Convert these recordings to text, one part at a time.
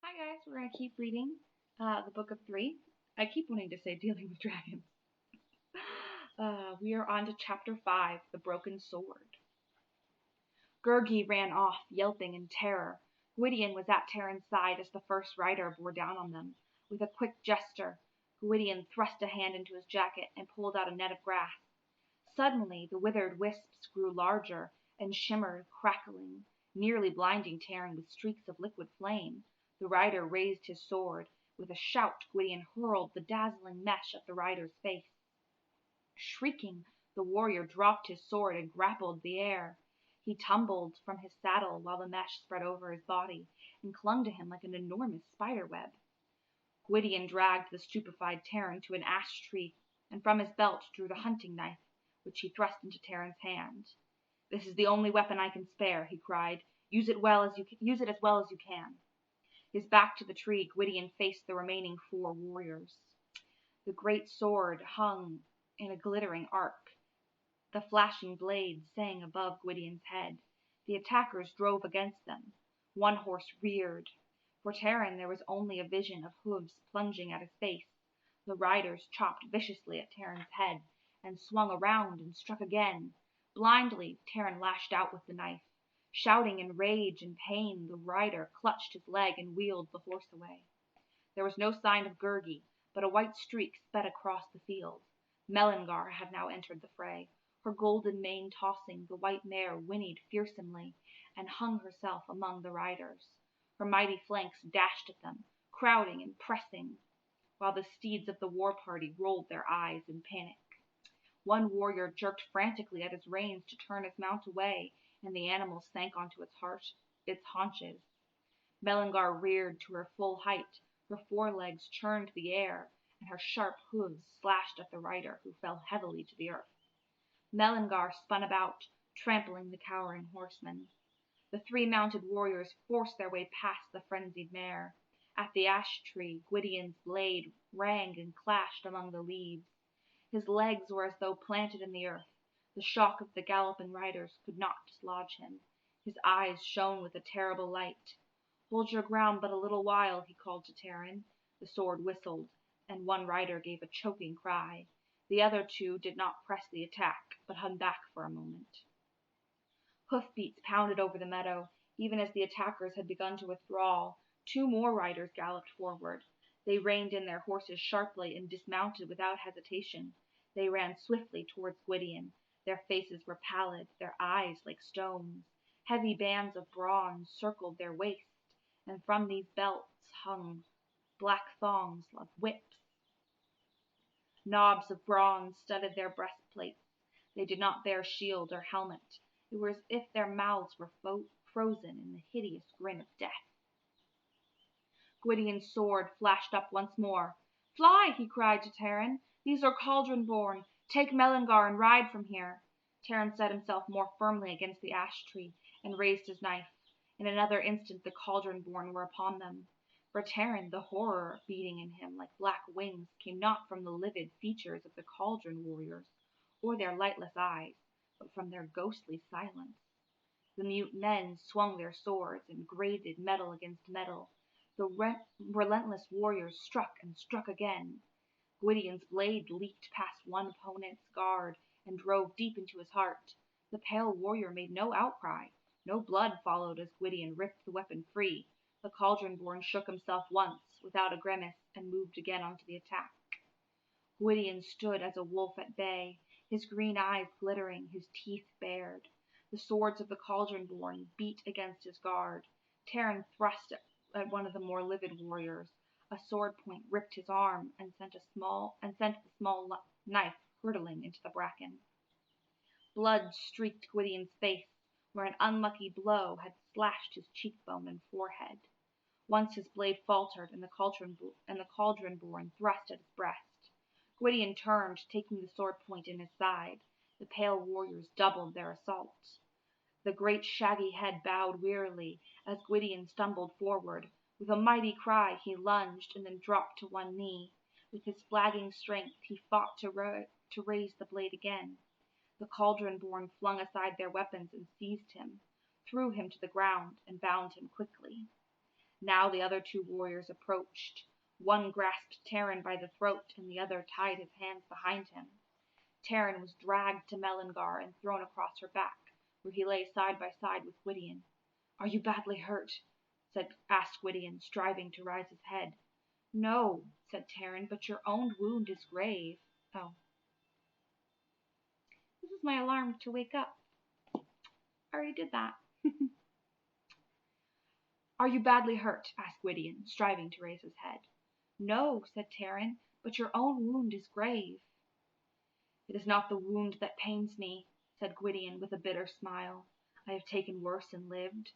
Hi guys, we're gonna keep reading the Book of Three. I keep wanting to say Dealing with Dragons. We are on to Chapter 5, The Broken Sword. Gurgi ran off, yelping in terror. Gwydion was at Taran's side as the first rider bore down on them. With a quick gesture, Gwydion thrust a hand into his jacket and pulled out a net of grass. Suddenly, the withered wisps grew larger and shimmered, crackling, nearly blinding Taran with streaks of liquid flame. The rider raised his sword. With a shout, Gwydion hurled the dazzling mesh at the rider's face. Shrieking, the warrior dropped his sword and grappled the air. He tumbled from his saddle while the mesh spread over his body and clung to him like an enormous spider web. Gwydion dragged the stupefied Taran to an ash tree and from his belt drew the hunting knife, which he thrust into Taran's hand. "This is the only weapon I can spare," he cried. Use it as well as you can." His back to the tree, Gwydion faced the remaining four warriors. The great sword hung in a glittering arc. The flashing blades sang above Gwydion's head. The attackers drove against them. One horse reared. For Taran there was only a vision of hooves plunging at his face. The riders chopped viciously at Taran's head and swung around and struck again. Blindly, Taran lashed out with the knife. Shouting in rage and pain, the rider clutched his leg and wheeled the horse away. There was no sign of Gurgi, but a white streak sped across the field. Melangar had now entered the fray. Her golden mane tossing, the white mare whinnied fearsomely and hung herself among the riders. Her mighty flanks dashed at them, crowding and pressing, while the steeds of the war party rolled their eyes in panic. One warrior jerked frantically at his reins to turn his mount away, and the animal sank onto its haunches. Melangar reared to her full height, her forelegs churned the air, and her sharp hooves slashed at the rider, who fell heavily to the earth. Melangar spun about, trampling the cowering horsemen. The three mounted warriors forced their way past the frenzied mare. At the ash tree, Gwydion's blade rang and clashed among the leaves. His legs were as though planted in the earth. The shock of the galloping riders could not dislodge him. His eyes shone with a terrible light. "Hold your ground but a little while," he called to Taran. The sword whistled, and one rider gave a choking cry. The other two did not press the attack, but hung back for a moment. Hoofbeats pounded over the meadow. Even as the attackers had begun to withdraw, two more riders galloped forward. They reined in their horses sharply and dismounted without hesitation. They ran swiftly towards Gwydion. Their faces were pallid, their eyes like stones. Heavy bands of bronze circled their waists, and from these belts hung black thongs of whips. Knobs of bronze studded their breastplates. They did not bear shield or helmet. It was as if their mouths were frozen in the hideous grin of death. Gwydion's sword flashed up once more. "Fly!" he cried to Taran. "These are Cauldron-born. Take Melangar and ride from here." Taran set himself more firmly against the ash tree and raised his knife. In another instant the Cauldron-born were upon them. For Taran, the horror beating in him like black wings came not from the livid features of the Cauldron warriors, or their lightless eyes, but from their ghostly silence. The mute men swung their swords and grated metal against metal. The relentless warriors struck and struck again. Gwydion's blade leaped past one opponent's guard and drove deep into his heart. The pale warrior made no outcry. No blood followed as Gwydion ripped the weapon free. The Cauldron-born shook himself once, without a grimace, and moved again onto the attack. Gwydion stood as a wolf at bay, his green eyes glittering, his teeth bared. The swords of the Cauldron-born beat against his guard. Taran thrust at one of the more livid warriors. A sword point ripped his arm and sent the small knife hurtling into the bracken. Blood streaked Gwydion's face, where an unlucky blow had slashed his cheekbone and forehead. Once his blade faltered, and the Cauldron-born thrust at his breast. Gwydion turned, taking the sword point in his side. The pale warriors doubled their assault. The great shaggy head bowed wearily as Gwydion stumbled forward. With a mighty cry he lunged and then dropped to one knee. With his flagging strength he fought to raise the blade again. The Cauldron-born flung aside their weapons and seized him, threw him to the ground, and bound him quickly. Now the other two warriors approached. One grasped Taran by the throat, and the other tied his hands behind him. Taran was dragged to Melangar and thrown across her back, where he lay side by side with Gwydion. "Are you badly hurt?" asked Gwydion, striving to raise his head. "No," said Taran, "but your own wound is grave." Oh. This is my alarm to wake up. I already did that. "Are you badly hurt?" asked Gwydion, striving to raise his head. "No," said Taran, "but your own wound is grave." "It is not the wound that pains me," said Gwydion with a bitter smile. "I have taken worse and lived.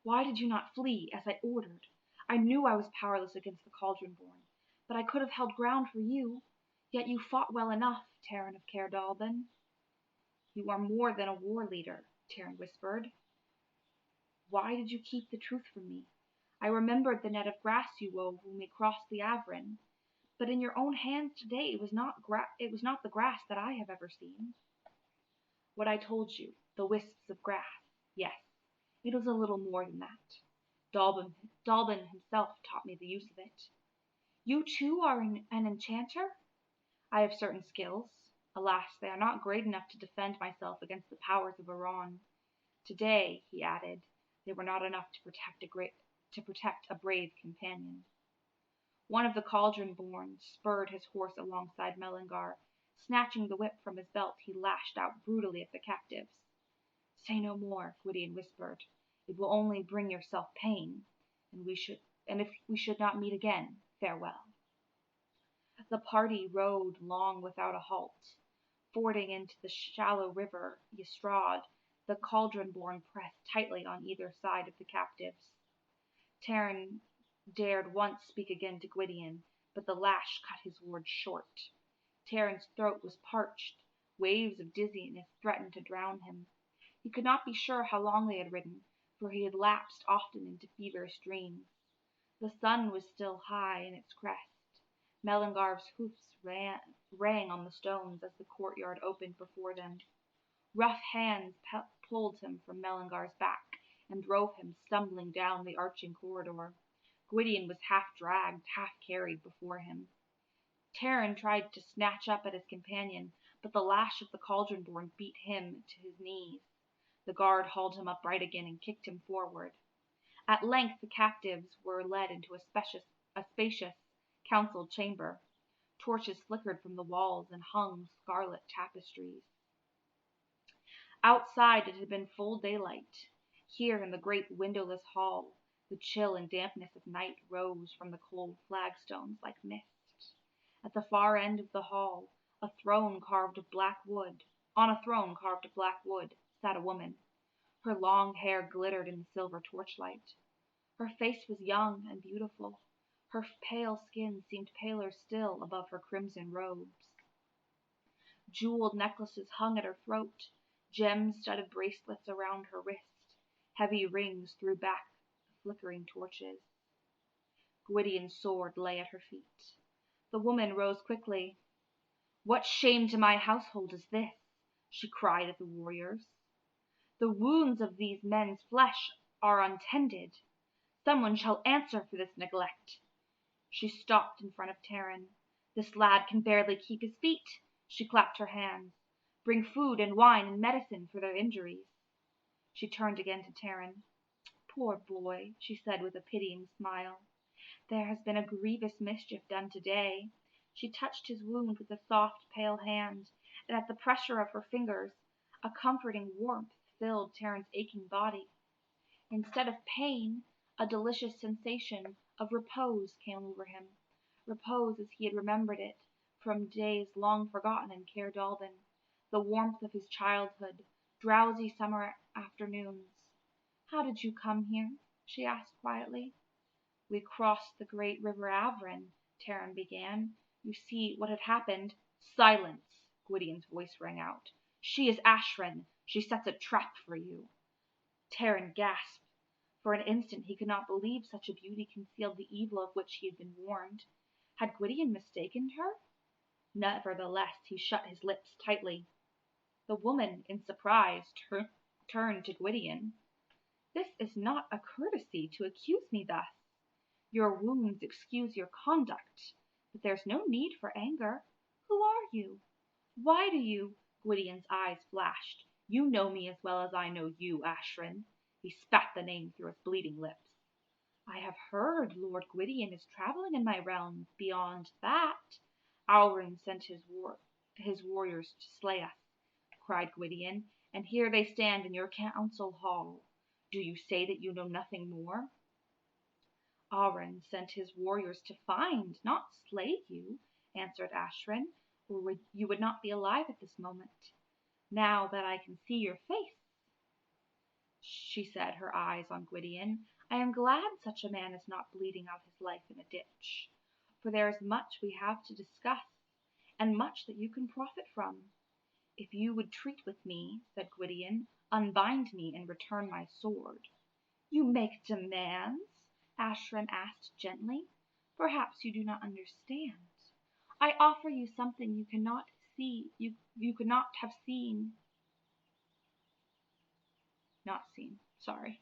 Why did you not flee, as I ordered? I knew I was powerless against the Cauldron-born, but I could have held ground for you. Yet you fought well enough, Taran of Caer Dallben." "You are more than a war leader," Taran whispered. "Why did you keep the truth from me? I remembered the net of grass you wove when we crossed the Avron, but in your own hands today it was not the grass that I have ever seen." "What I told you, the wisps of grass. Yes, it was a little more than that. Dallben himself taught me the use of it." "You too are an enchanter?" "I have certain skills. Alas, they are not great enough to defend myself against the powers of Iran. Today," he added, "they were not enough to protect a brave companion." One of the Cauldron-born spurred his horse alongside Melangar. Snatching the whip from his belt, he lashed out brutally at the captives. "Say no more," Gwydion whispered. "It will only bring yourself pain, and if we should not meet again, farewell." The party rode long without a halt. Fording into the shallow river Yestrad, the Cauldron-born pressed tightly on either side of the captives. Taran dared once speak again to Gwydion, but the lash cut his words short. Taran's throat was parched. Waves of dizziness threatened to drown him. He could not be sure how long they had ridden, for he had lapsed often into feverish dreams. The sun was still high in its crest. Melangar's hoofs rang on the stones as the courtyard opened before them. Rough hands pulled him from Melangar's back and drove him stumbling down the arching corridor. Gwydion was half dragged, half carried before him. Taran tried to snatch up at his companion, but the lash of the Cauldron-born beat him to his knees. The guard hauled him upright again and kicked him forward. At length the captives were led into a spacious council chamber. Torches flickered from the walls and hung scarlet tapestries. Outside it had been full daylight. Here in the great windowless hall, the chill and dampness of night rose from the cold flagstones like mist. At the far end of the hall, on a throne carved of black wood, sat a woman. Her long hair glittered in the silver torchlight. Her face was young and beautiful. Her pale skin seemed paler still above her crimson robes. Jeweled necklaces hung at her throat, gem-studded bracelets around her wrist. Heavy rings threw back the flickering torches. Gwydion's sword lay at her feet. The woman rose quickly. "What shame to my household is this?" she cried at the warriors. "The wounds of these men's flesh are untended. Someone shall answer for this neglect." She stopped in front of Taran. "This lad can barely keep his feet." She clapped her hands. "Bring food and wine and medicine for their injuries." She turned again to Taran. "Poor boy," she said with a pitying smile. "There has been a grievous mischief done today." She touched his wound with a soft, pale hand, and at the pressure of her fingers, a comforting warmth filled Taran's aching body. Instead of pain, a delicious sensation of repose came over him, repose as he had remembered it from days long forgotten in Caer Dallben, the warmth of his childhood, drowsy summer afternoons. "How did you come here?" she asked quietly. "We crossed the great river Avron," Taran began. "You see what had happened—" "Silence!" Gwydion's voice rang out. "She is Ashran. She sets a trap for you." Taran gasped. For an instant he could not believe such a beauty concealed the evil of which he had been warned. Had Gwydion mistaken her? Nevertheless, he shut his lips tightly. The woman, in surprise, turned to Gwydion. "This is not a courtesy to accuse me thus." Your wounds excuse your conduct, but there's no need for anger. Who are you? Why do you? Gwydion's eyes flashed. You know me as well as I know you, Ashrin. He spat the name through his bleeding lips. I have heard Lord Gwydion is traveling in my realms. Beyond that, Alwyn sent his warriors to slay us, cried Gwydion, and here they stand in your council hall. Do you say that you know nothing more? Alwyn sent his warriors to find, not slay you, answered Ashrin, or you would not be alive at this moment. Now that I can see your face, she said, her eyes on Gwydion, I am glad such a man is not bleeding out his life in a ditch, for there is much we have to discuss, and much that you can profit from. If you would treat with me, said Gwydion, unbind me and return my sword. You make demands? Ashrin asked gently. Perhaps you do not understand. I offer you something you cannot see, you could not have seen. Not seen, sorry.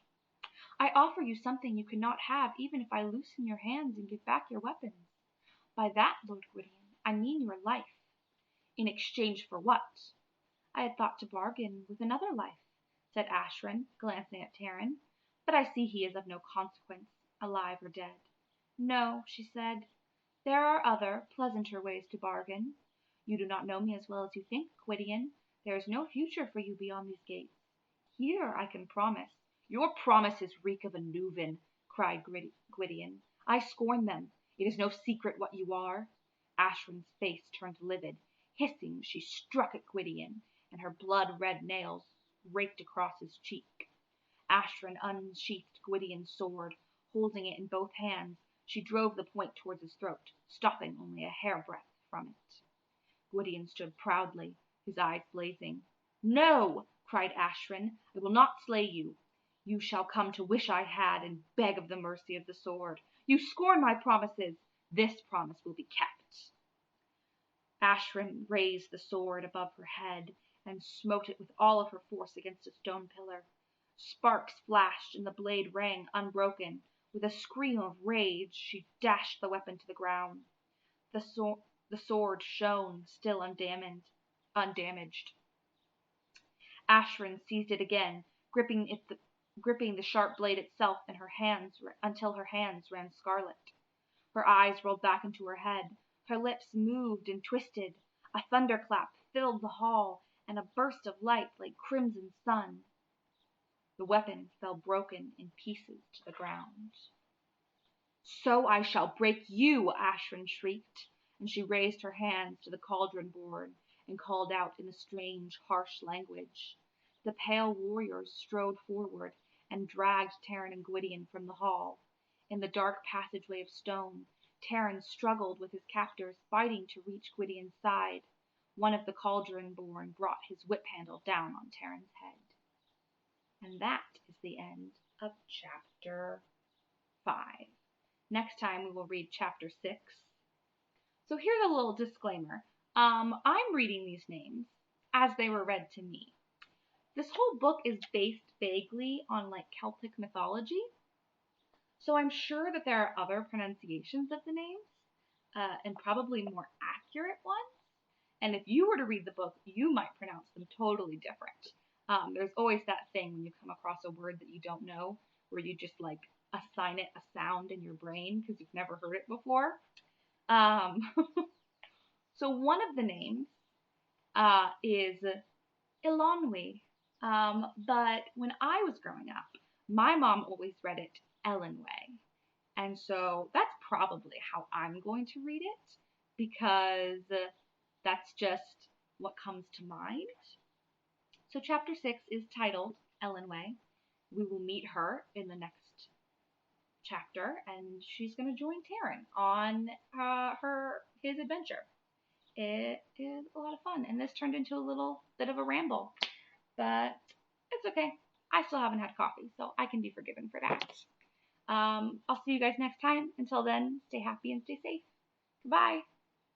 I offer you something you cannot have, even if I loosen your hands and give back your weapons. By that, Lord Gwydion, I mean your life. In exchange for what? I had thought to bargain with another life, said Ashrin, glancing at Taran, but I see he is of no consequence, alive or dead. No, she said, there are other, pleasanter ways to bargain. You do not know me as well as you think, Gwydion. There is no future for you beyond these gates. Here I can promise. Your promises reek of a Nuven, cried Gwydion. I scorn them. It is no secret what you are. Ashrin's face turned livid. Hissing, she struck at Gwydion, and her blood-red nails raked across his cheek. Ashrin unsheathed Gwydion's sword. Holding it in both hands, she drove the point towards his throat, stopping only a hairbreadth from it. Gwydion stood proudly, his eyes blazing. No, cried Ashrin, I will not slay you. You shall come to wish I had and beg of the mercy of the sword. You scorn my promises. This promise will be kept. Ashrin raised the sword above her head and smote it with all of her force against a stone pillar. Sparks flashed and the blade rang unbroken. With a scream of rage, she dashed the weapon to the ground. The sword shone, still undamaged. Ashrin seized it again, gripping the sharp blade itself in her hands until her hands ran scarlet. Her eyes rolled back into her head. Her lips moved and twisted. A thunderclap filled the hall, and a burst of light like crimson sun. The weapon fell broken in pieces to the ground. So I shall break you, Ashrin shrieked, and she raised her hands to the cauldron board and called out in a strange, harsh language. The pale warriors strode forward and dragged Taran and Gwydion from the hall. In the dark passageway of stone, Taran struggled with his captors, fighting to reach Gwydion's side. One of the cauldron-born brought his whip handle down on Taran's head. And that is the end of chapter 5. Next time we will read chapter 6. So here's a little disclaimer. I'm reading these names as they were read to me. This whole book is based vaguely on like Celtic mythology. So I'm sure that there are other pronunciations of the names and probably more accurate ones. And if you were to read the book, you might pronounce them totally different. There's always that thing when you come across a word that you don't know, where you just like assign it a sound in your brain because you've never heard it before. So one of the names is Ilonwe. But when I was growing up, my mom always read it Ellenway. And so that's probably how I'm going to read it because that's just what comes to mind. So chapter 6 is titled Ellenway. We will meet her in the next chapter, and she's going to join Taran on his adventure. It is a lot of fun, and this turned into a little bit of a ramble, but it's okay. I still haven't had coffee, so I can be forgiven for that. I'll see you guys next time. Until then, stay happy and stay safe. Goodbye.